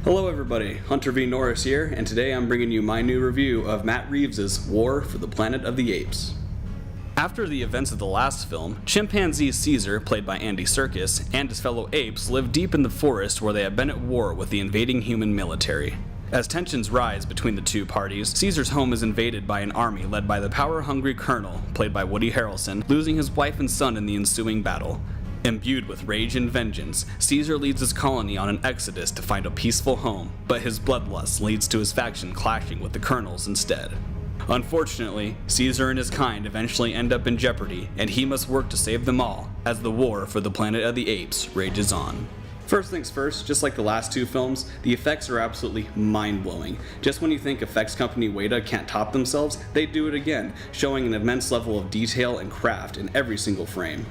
Hello everybody, Hunter V Norris here, and today I'm bringing you my new review of Matt Reeves' War for the Planet of the Apes. After the events of the last film, chimpanzee Caesar, played by Andy Serkis, and his fellow apes live deep in the forest where they have been at war with the invading human military. As tensions rise between the two parties, Caesar's home is invaded by an army led by the power-hungry Colonel, played by Woody Harrelson, losing his wife and son in the ensuing battle. Imbued with rage and vengeance, Caesar leads his colony on an exodus to find a peaceful home, but his bloodlust leads to his faction clashing with the Colonel's instead. Unfortunately, Caesar and his kind eventually end up in jeopardy, and he must work to save them all, as the war for the Planet of the Apes rages on. First things first, just like the last two films, the effects are absolutely mind-blowing. Just when you think effects company Weta can't top themselves, they do it again, showing an immense level of detail and craft in every single frame.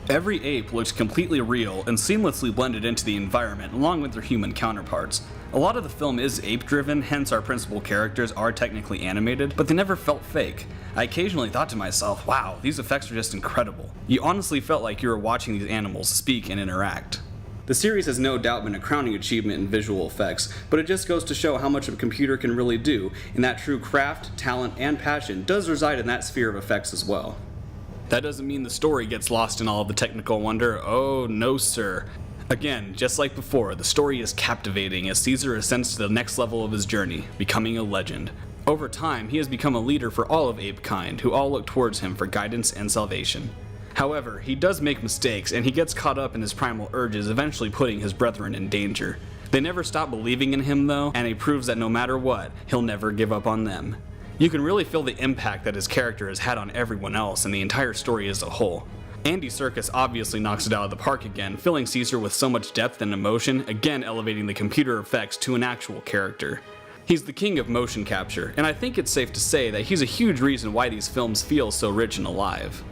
Every ape looks completely real and seamlessly blended into the environment along with their human counterparts. A lot of the film is ape-driven, hence our principal characters are technically animated, but they never felt fake. I occasionally thought to myself, wow, these effects are just incredible. You honestly felt like you were watching these animals speak and interact. The series has no doubt been a crowning achievement in visual effects, but it just goes to show how much a computer can really do, and that true craft, talent, and passion does reside in that sphere of effects as well. That doesn't mean the story gets lost in all of the technical wonder. Oh, no sir. Again, just like before, the story is captivating as Caesar ascends to the next level of his journey, becoming a legend. Over time, he has become a leader for all of ape kind, who all look towards him for guidance and salvation. However, he does make mistakes, and he gets caught up in his primal urges, eventually putting his brethren in danger. They never stop believing in him though, and he proves that no matter what, he'll never give up on them. You can really feel the impact that his character has had on everyone else and the entire story as a whole. Andy Serkis obviously knocks it out of the park again, filling Caesar with so much depth and emotion, again elevating the computer effects to an actual character. He's the king of motion capture, and I think it's safe to say that he's a huge reason why these films feel so rich and alive.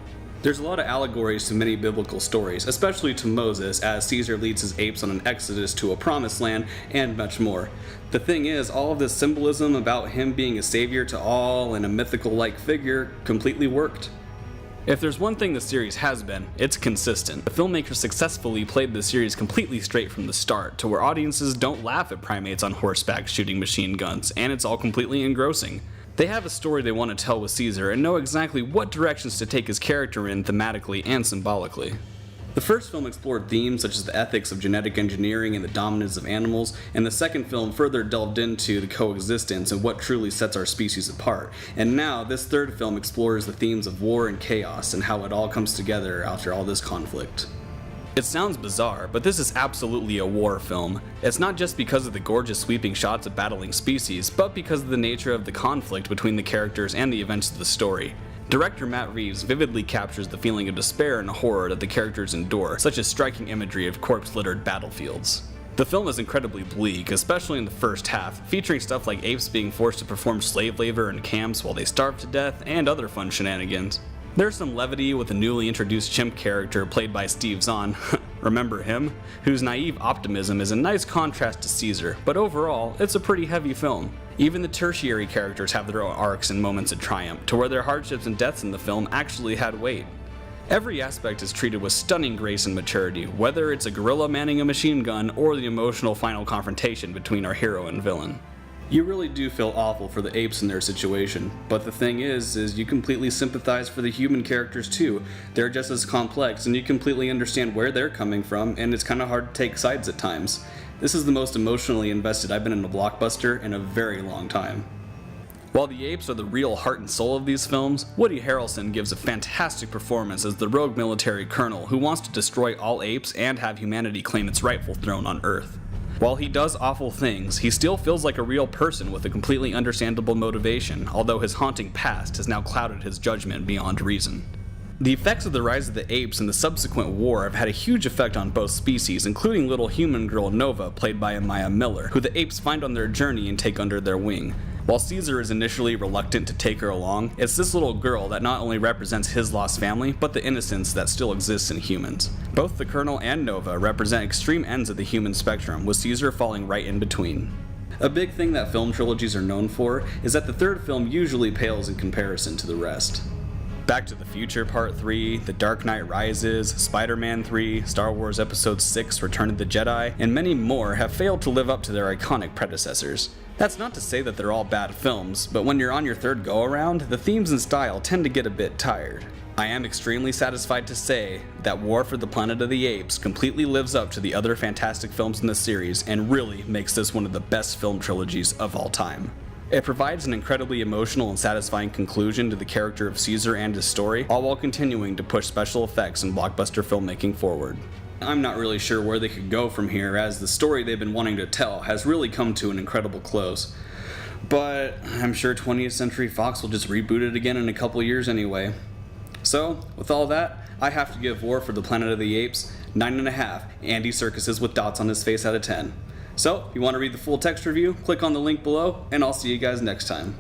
There's a lot of allegories to many biblical stories, especially to Moses as Caesar leads his apes on an exodus to a promised land, and much more. The thing is, all of this symbolism about him being a savior to all and a mythical-like figure completely worked. If there's one thing the series has been, it's consistent. The filmmakers successfully played the series completely straight from the start, to where audiences don't laugh at primates on horseback shooting machine guns, and it's all completely engrossing. They have a story they want to tell with Caesar and know exactly what directions to take his character in thematically and symbolically. The first film explored themes such as the ethics of genetic engineering and the dominance of animals, and the second film further delved into the coexistence and what truly sets our species apart. And now, this third film explores the themes of war and chaos and how it all comes together after all this conflict. It sounds bizarre, but this is absolutely a war film. It's not just because of the gorgeous sweeping shots of battling species, but because of the nature of the conflict between the characters and the events of the story. Director Matt Reeves vividly captures the feeling of despair and horror that the characters endure, such as striking imagery of corpse-littered battlefields. The film is incredibly bleak, especially in the first half, featuring stuff like apes being forced to perform slave labor in camps while they starve to death, and other fun shenanigans. There's some levity with a newly introduced chimp character played by Steve Zahn, remember him? Whose naive optimism is a nice contrast to Caesar, but overall, it's a pretty heavy film. Even the tertiary characters have their own arcs and moments of triumph, to where their hardships and deaths in the film actually had weight. Every aspect is treated with stunning grace and maturity, whether it's a gorilla manning a machine gun or the emotional final confrontation between our hero and villain. You really do feel awful for the apes in their situation, but the thing is you completely sympathize for the human characters too. They're just as complex, and you completely understand where they're coming from, and it's kinda hard to take sides at times. This is the most emotionally invested I've been in a blockbuster in a very long time. While the apes are the real heart and soul of these films, Woody Harrelson gives a fantastic performance as the rogue military colonel who wants to destroy all apes and have humanity claim its rightful throne on Earth. While he does awful things, he still feels like a real person with a completely understandable motivation, although his haunting past has now clouded his judgment beyond reason. The effects of the rise of the apes and the subsequent war have had a huge effect on both species, including little human girl Nova, played by Maya Miller, who the apes find on their journey and take under their wing. While Caesar is initially reluctant to take her along, it's this little girl that not only represents his lost family, but the innocence that still exists in humans. Both the Colonel and Nova represent extreme ends of the human spectrum, with Caesar falling right in between. A big thing that film trilogies are known for is that the third film usually pales in comparison to the rest. Back to the Future Part 3, The Dark Knight Rises, Spider-Man 3, Star Wars Episode 6, Return of the Jedi, and many more have failed to live up to their iconic predecessors. That's not to say that they're all bad films, but when you're on your third go-around, the themes and style tend to get a bit tired. I am extremely satisfied to say that War for the Planet of the Apes completely lives up to the other fantastic films in the series and really makes this one of the best film trilogies of all time. It provides an incredibly emotional and satisfying conclusion to the character of Caesar and his story, all while continuing to push special effects and blockbuster filmmaking forward. I'm not really sure where they could go from here, as the story they've been wanting to tell has really come to an incredible close. But I'm sure 20th Century Fox will just reboot it again in a couple years anyway. So, with all that, I have to give War for the Planet of the Apes 9.5 Andy Serkises with dots on his face out of 10. So, if you want to read the full text review, click on the link below, and I'll see you guys next time.